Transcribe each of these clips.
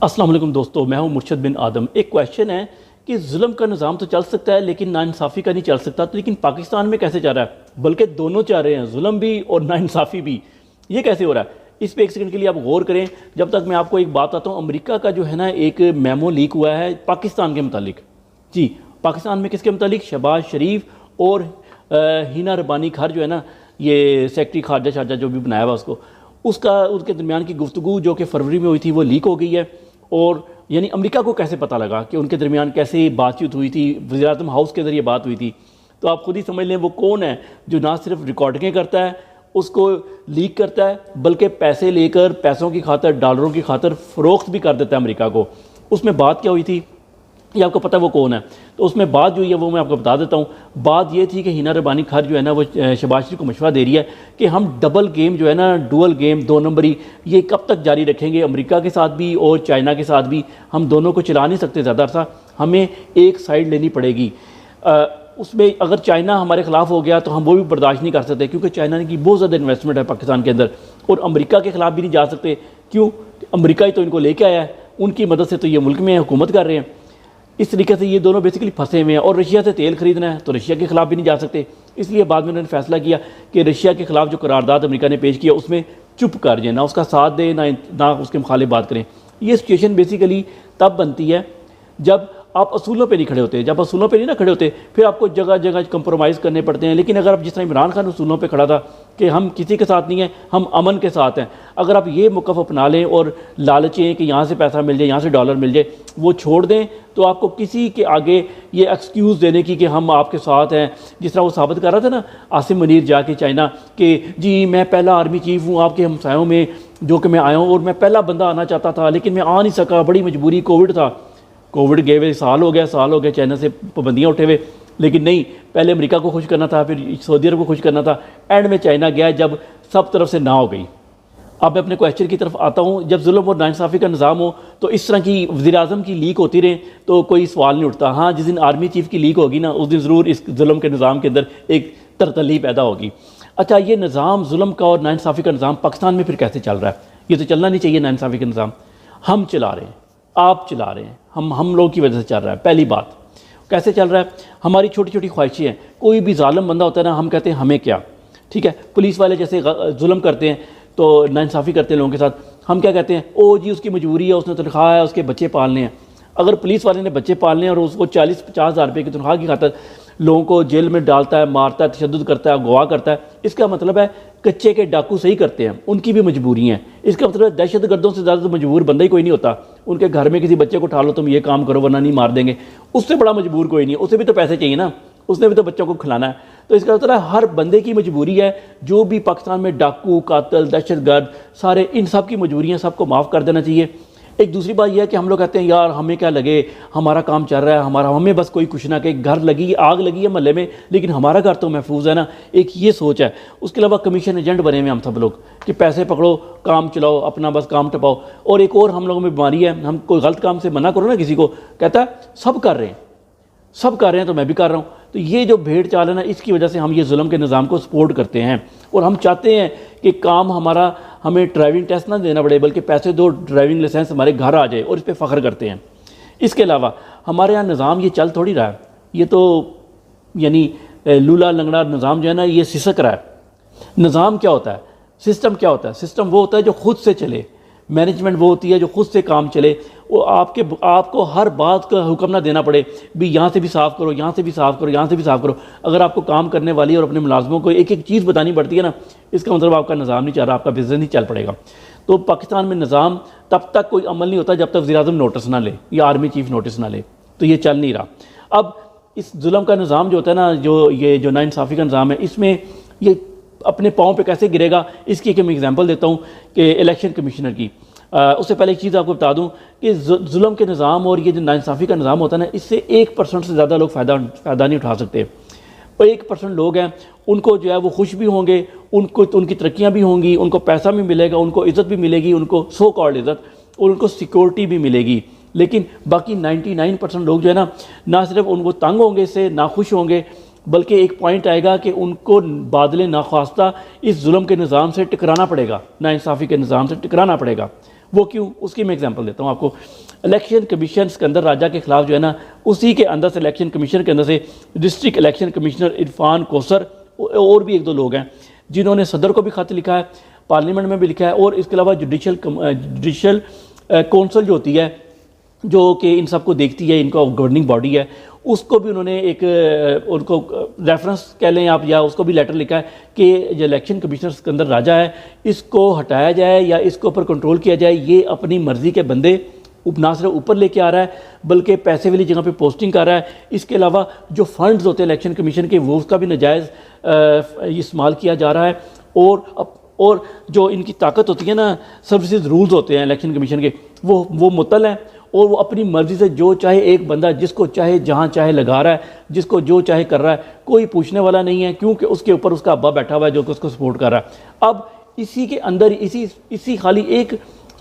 السلام علیکم دوستو، میں ہوں مرشد بن آدم۔ ایک کویشچن ہے کہ ظلم کا نظام تو چل سکتا ہے لیکن ناانصافی کا نہیں چل سکتا، تو لیکن پاکستان میں کیسے چل رہا ہے؟ بلکہ دونوں چل رہے ہیں، ظلم بھی اور ناانصافی بھی۔ یہ کیسے ہو رہا ہے؟ اس پہ ایک سیکنڈ کے لیے آپ غور کریں، جب تک میں آپ کو ایک بات آتا ہوں۔ امریکہ کا جو ہے نا ایک میمو لیک ہوا ہے پاکستان کے متعلق۔ جی، پاکستان میں کس کے متعلق؟ شہباز شریف اور ہینا ربانی کھر جو ہے نا، یہ سیکٹری خارجہ شارجہ جو بھی بنایا ہوا اس کے درمیان کی گفتگو جو کہ فروری میں ہوئی تھی وہ لیک ہو گئی ہے۔ اور یعنی امریکہ کو کیسے پتہ لگا کہ ان کے درمیان کیسے بات چیت ہوئی تھی؟ وزیراعظم ہاؤس کے ذریعے بات ہوئی تھی۔ تو آپ خود ہی سمجھ لیں وہ کون ہے جو نہ صرف ریکارڈنگیں کرتا ہے، اس کو لیک کرتا ہے، بلکہ پیسے لے کر پیسوں کی خاطر، ڈالروں کی خاطر فروخت بھی کر دیتا ہے امریکہ کو۔ اس میں بات کیا ہوئی تھی یہ آپ کو پتہ وہ کون ہے؟ تو اس میں بات جو ہے وہ میں آپ کو بتا دیتا ہوں۔ بات یہ تھی کہ ہینا ربانی کھر جو ہے نا وہ شہباز شریف کو مشورہ دے رہی ہے کہ ہم ڈبل گیم جو ہے نا، ڈوئل گیم، دو نمبری، یہ کب تک جاری رکھیں گے؟ امریکہ کے ساتھ بھی اور چائنا کے ساتھ بھی ہم دونوں کو چلا نہیں سکتے زیادہ عرصہ، ہمیں ایک سائیڈ لینی پڑے گی۔ اس میں اگر چائنا ہمارے خلاف ہو گیا تو ہم وہ بھی برداشت نہیں کر سکتے، کیونکہ چائنا کی بہت زیادہ انویسٹمنٹ ہے پاکستان کے اندر، اور امریکہ کے خلاف بھی نہیں جا سکتے۔ کیوں؟ امریکہ ہی تو ان کو لے کے آیا ہے، ان کی مدد سے تو یہ ملک میں حکومت کر رہے ہیں۔ اس طریقے سے یہ دونوں بیسیکلی پھنسے ہوئے ہیں، اور رشیا سے تیل خریدنا ہے تو رشیا کے خلاف بھی نہیں جا سکتے۔ اس لیے بعد میں انہوں نے فیصلہ کیا کہ رشیا کے خلاف جو قرارداد امریکہ نے پیش کیا اس میں چپ کر جائیں، نہ اس کا ساتھ دیں نہ اس کے مخالف بات کریں۔ یہ سچویشن بیسیکلی تب بنتی ہے جب آپ اصولوں پہ نہیں کھڑے ہوتے۔ جب اصولوں پہ نہیں نہ کھڑے ہوتے پھر آپ کو جگہ جگہ کمپرومائز کرنے پڑتے ہیں۔ لیکن اگر آپ جس طرح عمران خان اصولوں پہ کھڑا تھا کہ ہم کسی کے ساتھ نہیں ہیں، ہم امن کے ساتھ ہیں، اگر آپ یہ موقف اپنا لیں اور لالچیں کہ یہاں سے پیسہ مل جائے، یہاں سے ڈالر مل جائے، وہ چھوڑ دیں، تو آپ کو کسی کے آگے یہ ایکسکیوز دینے کی کہ ہم آپ کے ساتھ ہیں، جس طرح وہ ثابت کر رہا تھا نا عاصم منیر جا کے چائنا کہ جی میں پہلا آرمی چیف ہوں آپ کے ہمسایوں میں جو کہ میں آیا ہوں، اور میں پہلا بندہ آنا چاہتا تھا لیکن میں آ نہیں سکا، بڑی مجبوری، کووڈ تھا۔ کووڈ گئے ہوئے سال ہو گیا چائنا سے پابندیاں اٹھے ہوئے، لیکن نہیں، پہلے امریکہ کو خوش کرنا تھا، پھر سعودی عرب کو خوش کرنا تھا، اینڈ میں چائنا گیا جب سب طرف سے نہ ہو گئی۔ اب میں اپنے کویسچن کی طرف آتا ہوں۔ جب ظلم اور ناانصافی کا نظام ہو تو اس طرح کی وزیر اعظم کی لیک ہوتی رہے تو کوئی سوال نہیں اٹھتا۔ ہاں، جس دن آرمی چیف کی لیک ہوگی نا اس دن ضرور اس ظلم کے نظام کے اندر ایک ترتلی پیدا ہوگی۔ اچھا، یہ نظام ظلم کا اور ناانصافی کا نظام پاکستان میں پھر کیسے چل رہا ہے؟ یہ تو چلنا نہیں چاہیے ناانصافی کا نظام، ہم چلا رہے ہیں، آپ چلا رہے ہیں، ہم لوگوں کی وجہ سے چل رہا ہے۔ پہلی بات کیسے چل رہا ہے؟ ہماری چھوٹی چھوٹی خواہشیں ہیں۔ کوئی بھی ظالم بندہ ہوتا ہے نا، ہم کہتے ہیں ہمیں کیا، ٹھیک ہے؟ پولیس والے جیسے ظلم کرتے ہیں تو ناانصافی کرتے ہیں لوگوں کے ساتھ، ہم کیا کہتے ہیں؟ او جی اس کی مجبوری ہے، اس نے تنخواہ ہے، اس کے بچے پالنے ہیں۔ اگر پولیس والے نے بچے پالنے ہیں اور اس کو 40-50 ہزار روپے کی تنخواہ کی خاطر لوگوں کو جیل میں ڈالتا ہے، مارتا ہے، تشدد کرتا ہے، اغوا کرتا ہے، اس کا مطلب ہے کچے کے ڈاکو صحیح کرتے ہیں، ان کی بھی مجبوری ہیں۔ اس کا مطلب ہے دہشت گردوں سے زیادہ تو مجبور بندہ ہی کوئی نہیں ہوتا۔ ان کے گھر میں کسی بچے کو اٹھا لو، تم یہ کام کرو ورنہ نہیں مار دیں گے، اس سے بڑا مجبور کوئی نہیں ہے، اسے بھی تو پیسے چاہیے نا، اس نے بھی تو بچوں کو کھلانا ہے۔ تو اس کا مطلب ہے ہر بندے کی مجبوری ہے، جو بھی پاکستان میں ڈاکو، قاتل، دہشت گرد، سارے ان سب کی مجبوریاں سب کو معاف کر دینا چاہیے۔ ایک دوسری بات یہ ہے کہ ہم لوگ کہتے ہیں یار ہمیں کیا لگے، ہمارا کام چل رہا ہے، ہمیں بس کوئی کچھ نہ کہ گھر لگی، آگ لگی ہے محلے میں لیکن ہمارا گھر تو محفوظ ہے نا، ایک یہ سوچ ہے۔ اس کے علاوہ کمیشن ایجنٹ بنے ہوئے ہم سب لوگ کہ پیسے پکڑو، کام چلاؤ، اپنا بس کام ٹپاؤ۔ اور ایک اور ہم لوگوں میں بیماری ہے، ہم کوئی غلط کام سے منع کرو نا کسی کو، کہتا ہے سب کر رہے ہیں تو میں بھی کر رہا ہوں۔ تو یہ جو بھیڑ چال ہے نا، اس کی وجہ سے ہم یہ ظلم کے نظام کو سپورٹ کرتے ہیں، اور ہم چاہتے ہیں کہ کام ہمیں ڈرائیونگ ٹیسٹ نہ دینا پڑے بلکہ پیسے دو، ڈرائیونگ لائسنس ہمارے گھر آ جائے، اور اس پہ فخر کرتے ہیں۔ اس کے علاوہ ہمارے یہاں نظام یہ چل تھوڑی رہا ہے، یہ تو یعنی لولا لنگڑا نظام جو ہے نا یہ سسک رہا ہے۔ نظام کیا ہوتا ہے؟ سسٹم کیا ہوتا ہے؟ سسٹم وہ ہوتا ہے جو خود سے چلے، مینجمنٹ وہ ہوتی ہے جو خود سے کام چلے، وہ آپ کو ہر بات کا حکم نہ دینا پڑے بھی یہاں سے بھی صاف کرو، یہاں سے بھی صاف کرو، یہاں سے بھی صاف کرو۔ اگر آپ کو کام کرنے والی اور اپنے ملازموں کو ایک ایک چیز بتانی پڑتی ہے نا، اس کا مطلب آپ کا نظام نہیں چل رہا، آپ کا بزنس نہیں چل پڑے گا۔ تو پاکستان میں نظام تب تک کوئی عمل نہیں ہوتا جب تک وزیر اعظم نوٹس نہ لے یا آرمی چیف نوٹس نہ لے، تو یہ چل نہیں رہا۔ اب اس ظلم کا نظام جو ہوتا ہے نا، جو ناانصافی کا نظام ہے، اس میں یہ اپنے پاؤں پہ کیسے گرے گا، اس کی ایک میں ایگزامپل دیتا ہوں کہ الیکشن کمیشنر کی۔ اس سے پہلے ایک چیز آپ کو بتا دوں کہ ظلم کے نظام اور یہ جو ناانصافی کا نظام ہوتا ہے نا، اس سے 1% سے زیادہ لوگ فائدہ نہیں اٹھا سکتے۔ 1% لوگ ہیں، ان کو جو ہے وہ خوش بھی ہوں گے، ان کی ترقیاں بھی ہوں گی، ان کو پیسہ بھی ملے گا، ان کو عزت بھی ملے گی، ان کو سو کالڈ عزت، اور ان کو سیکورٹی بھی ملے گی۔ لیکن باقی 99% لوگ جو ہے نا، نہ صرف ان کو تنگ ہوں گے، اس سے ناخوش ہوں گے، بلکہ ایک پوائنٹ آئے گا کہ ان کو بادل ناخواستہ اس ظلم کے نظام سے ٹکرانا پڑے گا، ناانصافی کے نظام سے ٹکرانا پڑے گا۔ وہ کیوں؟ اس کی میں اگزامپل دیتا ہوں آپ کو. الیکشن کمیشنز کے اندر راجہ کے خلاف جو ہے نا، اسی کے اندر سے الیکشن کمیشن کے اندر سے ڈسٹرکٹ الیکشن کمشنر عرفان کوثر اور بھی ایک دو لوگ ہیں جنہوں نے صدر کو بھی خط لکھا ہے، پارلیمنٹ میں بھی لکھا ہے، اور اس کے علاوہ جوڈیشل کونسل جو ہوتی ہے جو کہ ان سب کو دیکھتی ہے، ان کا گورننگ باڈی ہے، اس کو بھی انہوں نے ایک ان کو ریفرنس کہہ لیں آپ، یا اس کو بھی لیٹر لکھا ہے کہ جو الیکشن کمشنرز کے اندر راجہ ہے اس کو ہٹایا جائے یا اس کے اوپر کنٹرول کیا جائے. یہ اپنی مرضی کے بندے نہ صرف اوپر لے کے آ رہا ہے بلکہ پیسے والی جگہ پہ پوسٹنگ کر رہا ہے. اس کے علاوہ جو فنڈز ہوتے ہیں الیکشن کمیشن کے، وہ اس کا بھی ناجائز استعمال کیا جا رہا ہے. اور جو ان کی طاقت ہوتی ہے نا، سروسز رولز ہوتے ہیں الیکشن کمیشن کے، وہ معطل ہیں، اور وہ اپنی مرضی سے جو چاہے ایک بندہ جس کو چاہے جہاں چاہے لگا رہا ہے، جس کو جو چاہے کر رہا ہے، کوئی پوچھنے والا نہیں ہے، کیونکہ اس کے اوپر اس کا ابا بیٹھا ہوا ہے جو کہ اس کو سپورٹ کر رہا ہے. اب اسی کے اندر اسی خالی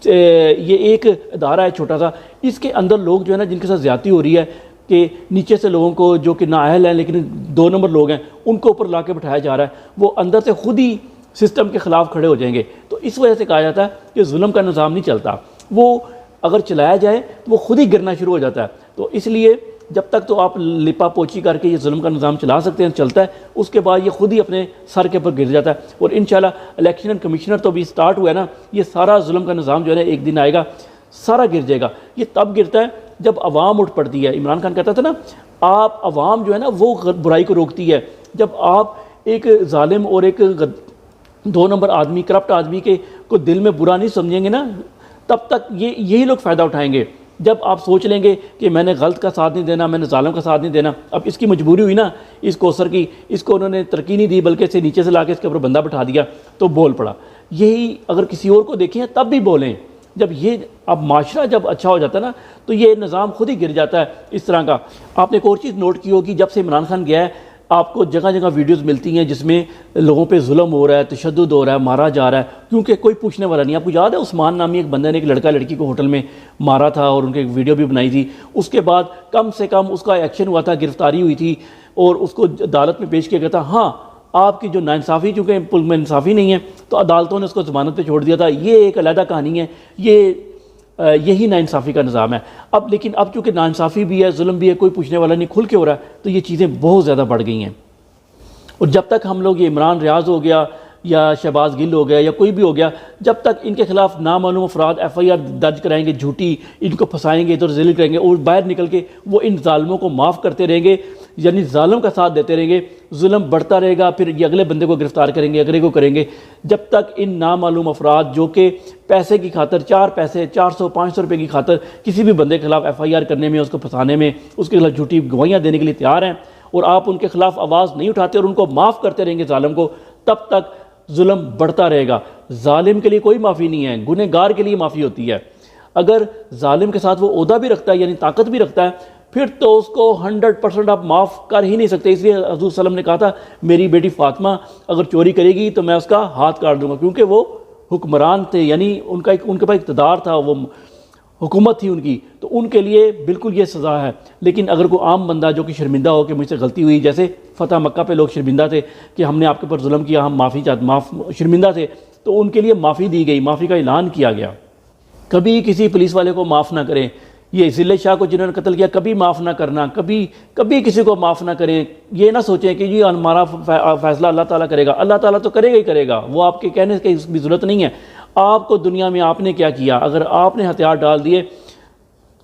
یہ ایک ادارہ ہے چھوٹا سا، اس کے اندر لوگ جو ہے نا جن کے ساتھ زیادتی ہو رہی ہے کہ نیچے سے لوگوں کو جو کہ نااہل ہیں لیکن 2 نمبر لوگ ہیں ان کو اوپر لا کے بٹھایا جا رہا ہے، وہ اندر سے خود ہی سسٹم کے خلاف کھڑے ہو جائیں گے. تو اس وجہ سے کہا جاتا ہے کہ ظلم کا نظام نہیں چلتا، وہ اگر چلایا جائے تو وہ خود ہی گرنا شروع ہو جاتا ہے. تو اس لیے جب تک تو آپ لپا پوچھی کر کے یہ ظلم کا نظام چلا سکتے ہیں، چلتا ہے، اس کے بعد یہ خود ہی اپنے سر کے اوپر گر جاتا ہے. اور انشاءاللہ الیکشن کمشنر تو بھی سٹارٹ ہوا ہے نا، یہ سارا ظلم کا نظام جو ہے نا ایک دن آئے گا سارا گر جائے گا. یہ تب گرتا ہے جب عوام اٹھ پڑتی ہے. عمران خان کہتا تھا نا، آپ عوام جو ہے نا وہ برائی کو روکتی ہے. جب آپ ایک ظالم اور ایک 2 نمبر آدمی، کرپٹ آدمی کے کو دل میں برا نہیں سمجھیں گے نا، تب تک یہی لوگ فائدہ اٹھائیں گے. جب آپ سوچ لیں گے کہ میں نے غلط کا ساتھ نہیں دینا، میں نے ظالم کا ساتھ نہیں دینا. اب اس کی مجبوری ہوئی نا اس کوثر کی، اس کو انہوں نے ترقی نہیں دی بلکہ اسے نیچے سے لا کے اس کے اوپر بندہ بٹھا دیا تو بول پڑا. یہی اگر کسی اور کو دیکھیں تب بھی بولیں. جب یہ اب معاشرہ جب اچھا ہو جاتا ہے نا تو یہ نظام خود ہی گر جاتا ہے اس طرح کا. آپ نے ایک اور چیز نوٹ کی ہوگی، جب سے عمران خان گیا ہے آپ کو جگہ جگہ ویڈیوز ملتی ہیں جس میں لوگوں پہ ظلم ہو رہا ہے، تشدد ہو رہا ہے، مارا جا رہا ہے، کیونکہ کوئی پوچھنے والا نہیں. آپ کو یاد ہے عثمان نامی ایک بندے نے ایک لڑکا لڑکی کو ہوٹل میں مارا تھا اور ان کے ایک ویڈیو بھی بنائی تھی. اس کے بعد کم سے کم اس کا ایکشن ہوا تھا، گرفتاری ہوئی تھی اور اس کو عدالت میں پیش کیا گیا تھا. ہاں، آپ کی جو ناانصافی، چونکہ پل میں انصافی نہیں ہے تو عدالتوں نے اس کو ضمانت پہ چھوڑ دیا تھا. یہ ایک علیحدہ کہانی ہے، یہی ناانصافی کا نظام ہے. لیکن اب چونکہ ناانصافی بھی ہے، ظلم بھی ہے، کوئی پوچھنے والا نہیں، کھل کے ہو رہا ہے، تو یہ چیزیں بہت زیادہ بڑھ گئی ہیں. اور جب تک ہم لوگ یہ عمران ریاض ہو گیا یا شہباز گل ہو گیا یا کوئی بھی ہو گیا، جب تک ان کے خلاف نامعلوم افراد FIR درج کرائیں گے جھوٹی، ان کو پھنسائیں گے، ادھر ذلیل کریں گے اور باہر نکل کے وہ ان ظالموں کو معاف کرتے رہیں گے، یعنی ظالم کا ساتھ دیتے رہیں گے، ظلم بڑھتا رہے گا. پھر یہ اگلے بندے کو گرفتار کریں گے، اگلے کو کریں گے، جب تک ان نامعلوم افراد جو کہ پیسے کی خاطر 4 پیسے 400-500 روپے کی خاطر کسی بھی بندے کے خلاف FIR کرنے میں، اس کو پھنسانے میں، اس کے خلاف جھوٹی گواہیاں دینے کے لیے تیار ہیں، اور آپ ان کے خلاف آواز نہیں اٹھاتے اور ان کو معاف کرتے رہیں گے ظالم کو، تب تک ظلم بڑھتا رہے گا. ظالم کے لیے کوئی معافی نہیں ہے، گنہگار کے لیے معافی ہوتی ہے. اگر ظالم کے ساتھ وہ عہدہ بھی رکھتا ہے یعنی طاقت بھی رکھتا ہے، پھر تو اس کو 100% آپ معاف کر ہی نہیں سکتے. اس لیے حضور صلی اللہ علیہ وسلم نے کہا تھا میری بیٹی فاطمہ اگر چوری کرے گی تو میں اس کا ہاتھ کاٹ دوں گا، کیونکہ وہ حکمران تھے، یعنی ان کے پاس اقتدار تھا، وہ حکومت تھی ان کی، تو ان کے لیے بالکل یہ سزا ہے. لیکن اگر کوئی عام بندہ جو کہ شرمندہ ہو کہ مجھ سے غلطی ہوئی، جیسے فتح مکہ پہ لوگ شرمندہ تھے کہ ہم نے آپ کے اوپر ظلم کیا، ہم شرمندہ تھے، تو ان کے لیے معافی دی گئی، معافی کا اعلان کیا گیا. کبھی کسی پولیس والے کو معاف نہ کریں. یہ ذلِ شاہ کو جنہوں نے قتل کیا کبھی معاف نہ کرنا، کبھی کسی کو معاف نہ کریں. یہ نہ سوچیں کہ یہ ہمارا فیصلہ اللہ تعالیٰ کرے گا. اللہ تعالیٰ تو کرے گا ہی کرے گا، وہ آپ کے کہنے کی بھی ضرورت نہیں ہے. آپ کو دنیا میں آپ نے کیا کیا، اگر آپ نے ہتھیار ڈال دیے،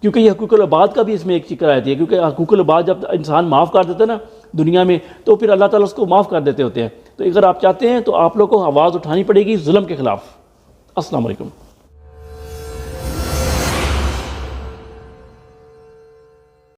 کیونکہ یہ حقوق العباد کا بھی اس میں ایک ذکر آتی ہے، کیونکہ حقوق العباد جب انسان معاف کر دیتا ہے نا دنیا میں تو پھر اللہ تعالیٰ اس کو معاف کر دیتے ہوتے ہیں. تو اگر آپ چاہتے ہیں تو آپ لوگوں کو آواز اٹھانی پڑے گی ظلم کے خلاف. السلام علیکم.